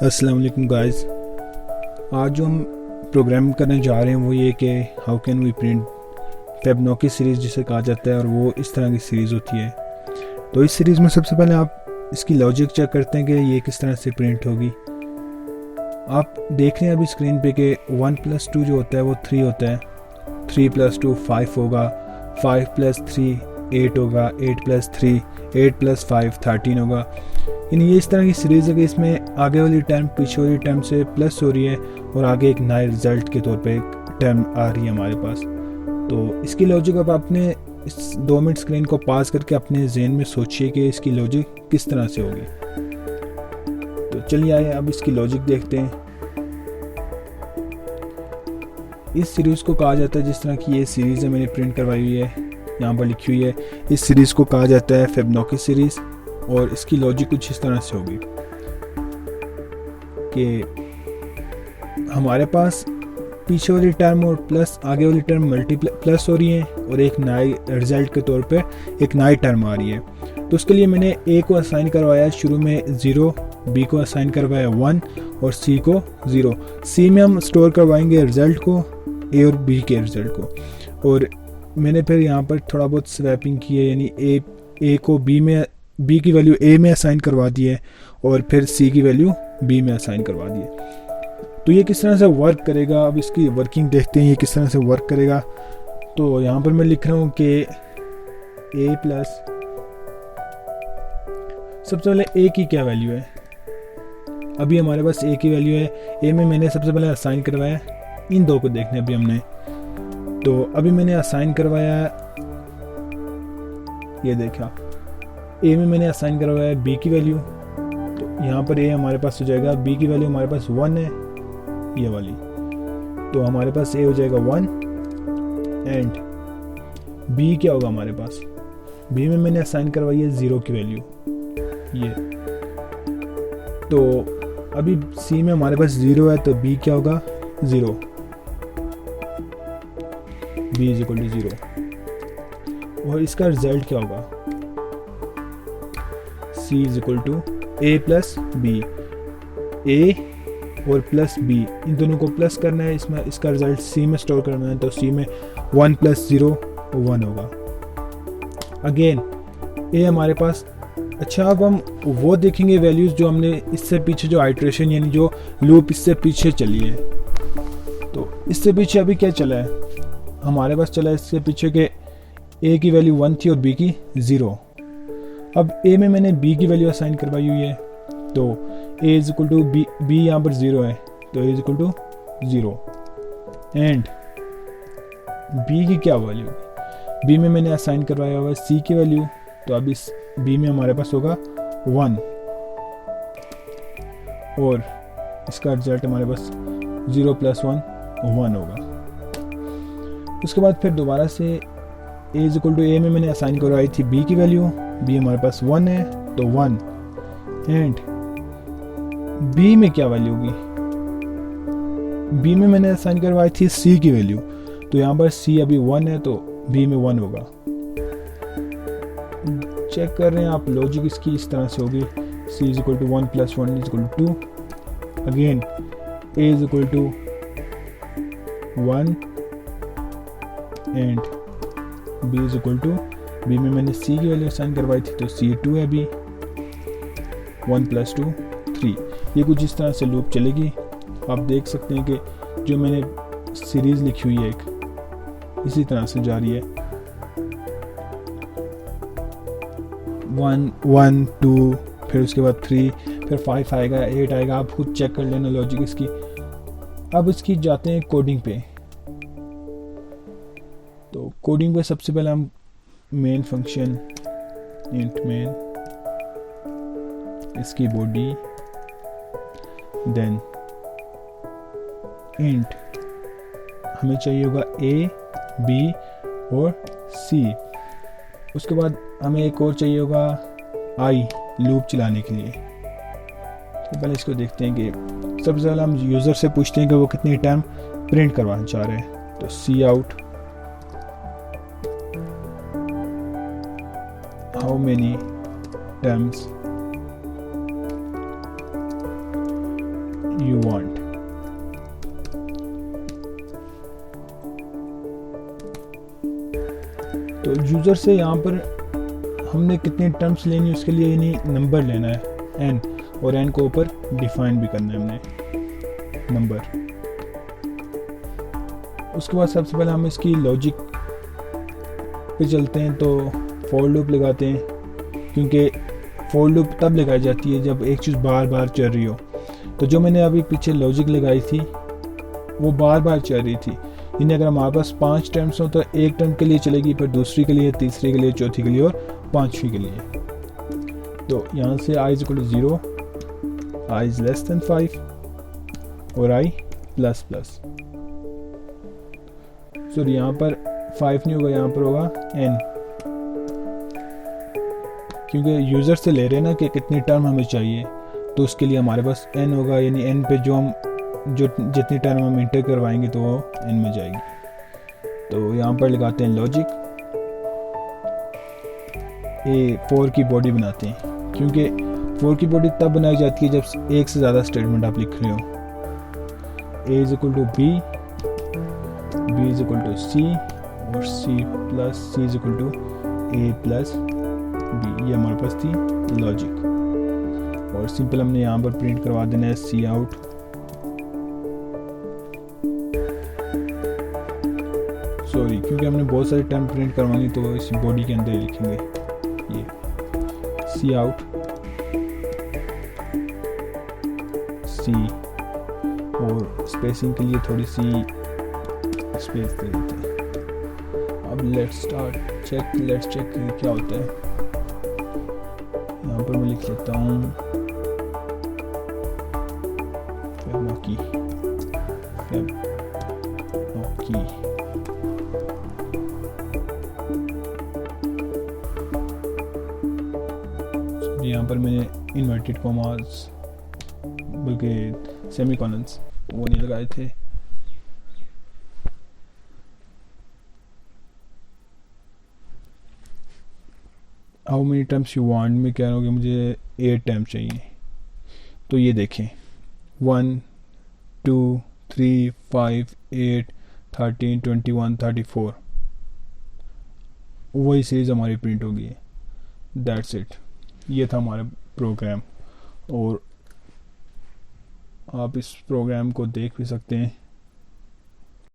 अस्सलाम वालेकुम गाइस। आज जो हम प्रोग्राम करने जा रहे हैं वो ये कि how can we print Fibonacci series जिसे कहा जाता है, और वो इस तरह की सीरीज़ होती है। तो इस सीरीज़ में सबसे पहले आप इसकी लॉजिक चेक करते हैं कि ये किस तरह से प्रिंट होगी। आप देख रहे हैं अभी स्क्रीन पे कि 1+2 जो होता है वो 3 होता है, 3+2 5 होगा, 5+3 8 होगा, 8+3 8+5 13 होगा। यानी ये इस तरह की सीरीज़ है कि इसमें आगे वाली टर्म पीछे वाली टर्म से प्लस हो रही है और आगे एक नए रिजल्ट के तौर पे एक टर्म आ रही है हमारे पास। तो इसकी लॉजिक अब आपने इस 2 मिनट स्क्रीन को पास करके अपने जहन में सोचिए कि इसकी लॉजिक किस तरह से होगी। तो चलिए आइए अब इसकी लॉजिक देखते हैं। इस सीरीज़ को कहा जाता है, जिस तरह की ये सीरीज़ है मैंने प्रिंट करवाई हुई है, यहाँ पर लिखी हुई है, इस सीरीज़ को कहा जाता है फेबनॉकी सीरीज़। और इसकी लॉजिक कुछ इस तरह से होगी कि हमारे पास पीछे वाली टर्म और प्लस आगे वाली टर्म प्लस हो रही है और एक नई रिजल्ट के तौर पे एक नई टर्म आ रही है। तो उसके लिए मैंने ए को असाइन करवाया शुरू में 0, बी को असाइन करवाया 1 और सी को 0। सी में हम स्टोर करवाएंगे रिजल्ट को, ए और बी के रिजल्ट को। और मैंने फिर यहाँ पर थोड़ा बहुत स्वैपिंग की है, यानी ए को बी की वैल्यू ए में असाइन करवा दी है और फिर सी की वैल्यू बी में असाइन करवा दी है। तो ये किस तरह से वर्क करेगा, अब इसकी वर्किंग देखते हैं ये किस तरह से वर्क करेगा। तो यहाँ पर मैं लिख रहा हूँ कि ए प्लस, सबसे पहले ए की क्या वैल्यू है। अभी हमारे पास ए की वैल्यू है, ए में मैंने सबसे पहले असाइन करवाया, इन दो को देखने अभी हमने। तो अभी मैंने असाइन करवाया, ये देखा, ए में मैंने असाइन करवाया बी की वैल्यू। तो यहाँ पर ए हमारे पास हो जाएगा, बी की वैल्यू हमारे पास 1 है, ये वाली। तो हमारे पास ए हो जाएगा 1 एंड बी क्या होगा हमारे पास, बी में मैंने असाइन करवाई है 0 की वैल्यू, ये। तो अभी सी में हमारे पास 0 है, तो बी क्या होगा 0, बी इज इक्वल टू 0। और इसका रिजल्ट क्या होगा, C is equal to A plus B. A और प्लस बी इन दोनों को प्लस करना है, इसमें इसका रिजल्ट C में स्टोर करना है। तो C में 1 + 0 1 होगा। अगेन ए हमारे पास। अच्छा, अब हम वो देखेंगे वैल्यूज़ जो हमने इससे पीछे, जो आइट्रेशन यानी जो लूप इससे पीछे चली है। तो इससे पीछे अभी क्या चला है हमारे पास, चला है इससे पीछे के ए की वैल्यू 1 थी और बी की 0। अब ए में मैंने बी की वैल्यू असाइन करवाई हुई है, तो A is equal to B यहाँ पर 0 है, तो A is equal to 0 and B की क्या वैल्यू, बी में मैंने असाइन करवाया हुआ है सी की वैल्यू। तो अब इस बी में हमारे पास होगा 1 और इसका रिजल्ट हमारे पास 0 + 1 1 होगा। उसके बाद फिर दोबारा से ए इज इक्वल टू, ए में मैंने असाइन करवाई थी बी की वैल्यू, बी हमारे पास 1 है, तो 1 एंड बी में क्या वैल्यू होगी, बी में मैंने असाइन करवाई थी सी की वैल्यू। तो यहाँ पर सी अभी 1 है, तो बी में 1 होगा। चेक कर रहे हैं आप, लॉजिक इसकी इस तरह से होगी, C is equal to 1 + 1 is equal to 2। Again A is equal to 1 and B is equal to, B में मैंने सी की वैल्यू असाइन करवाई थी, तो सी 2 है अभी, 1 + 2 3। ये कुछ इस तरह से लूप चलेगी। आप देख सकते हैं कि जो मैंने सीरीज़ लिखी हुई है एक, इसी तरह से जा रही है, 1 1 2, फिर उसके बाद 3, फिर 5 आएगा, 8 आएगा। आप खुद चेक कर लेना लॉजिक इसकी। अब इसकी जाते हैं कोडिंग पे। तो कोडिंग पे सबसे पहले हम मेन फंक्शन इंट मेन, इसकी बॉडी, देन इंट हमें चाहिए होगा ए बी और सी। उसके बाद हमें एक और चाहिए होगा आई लूप चलाने के लिए। तो पहले इसको देखते हैं कि सबसे पहले हम यूज़र से पूछते हैं कि वो कितनी टाइम प्रिंट करवाना चाह रहे हैं। तो C out how many times you want. तो यूज़र से यहाँ पर हमने कितने टर्म्स लेनी है उसके लिए यानी नंबर लेना है n, और n को ऊपर डिफाइन भी करना है हमने नंबर। उसके बाद सबसे पहले हम इसकी लॉजिक पे चलते हैं। तो फॉर लूप लगाते हैं, क्योंकि फॉर लूप तब लगाई जाती है जब एक चीज़ बार बार चल रही हो। तो जो मैंने अभी पीछे लॉजिक लगाई थी वो बार बार चल रही थी, यानी अगर हमारे पास 5 टर्म्स हो तो एक टर्म के लिए चलेगी, फिर दूसरी के लिए, तीसरी के लिए, चौथी के लिए और पांचवी के लिए। तो यहाँ से i = 0, i < 5 और i ++। सॉरी यहाँ पर 5 नहीं होगा, यहाँ पर होगा n, क्योंकि यूज़र से ले रहे हैं ना कि कितनी टर्म हमें चाहिए, तो उसके लिए हमारे पास n होगा, यानी n पे जो जितनी टर्म हम इंटर करवाएंगे तो वो n में जाएगी। तो यहाँ पर लगाते हैं लॉजिक, फॉर की बॉडी बनाते हैं, क्योंकि फॉर की बॉडी तब बनाई जाती है जब एक से ज़्यादा स्टेटमेंट आप लिख रहे हो। a = b, b = c और c = a + b। ये हमारे पास थी लॉजिक, और सिंपल हमने यहाँ पर प्रिंट करवा देना है cout। सॉरी, क्योंकि हमने बहुत सारे टर्म प्रिंट करवानी तो इस बॉडी के अंदर ही लिखेंगे ये cout c, और स्पेसिंग के लिए थोड़ी सी स्पेस दे देते हैं। अब लेट्स चेक क्या होता है। यहाँ पर मैं लिख लेता हूँ फेबनोकी। यहाँ पर मैंने इन्वर्टेड कॉमास बल्कि सेमीकोलन्स वो नहीं लगाए थे। How many terms you want में कह रहा हूँ कि मुझे 8 टर्म चाहिए। तो ये देखें 1 2 3 5 8 13 21 34 वही सीरीज हमारी प्रिंट होगी। दैट्स इट, ये था हमारा प्रोग्राम, और आप इस प्रोग्राम को देख भी सकते हैं।